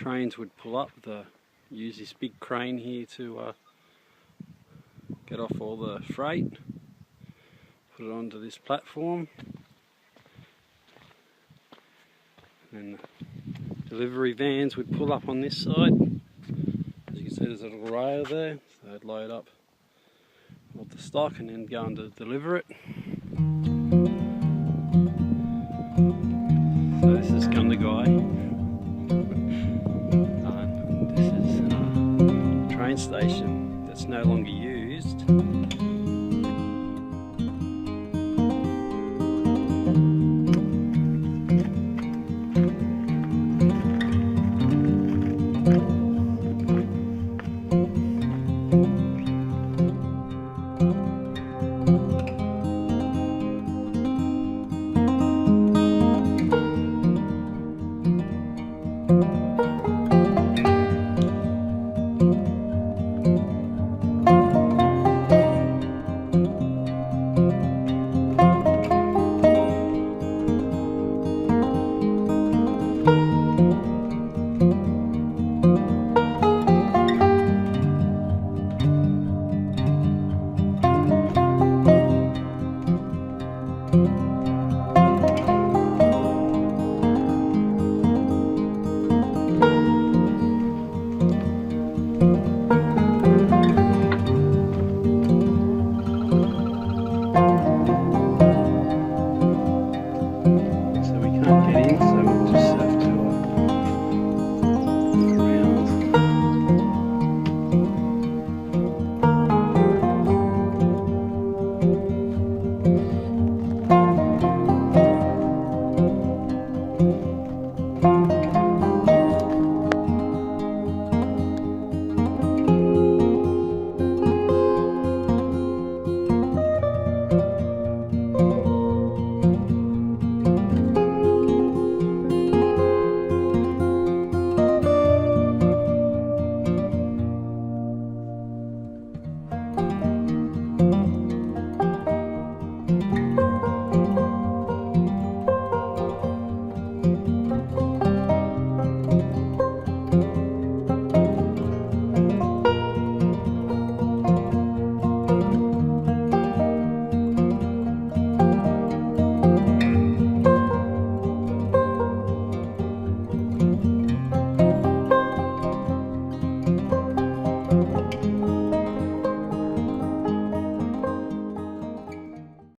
trains would pull up. Use this big crane here to get off all the freight, put it onto this platform, and the delivery vans would pull up on this side. As you can see, there's a little rail there, so they'd load up all the stock and then go on to deliver it. So this is Gundagai. This is a train station that's no longer used.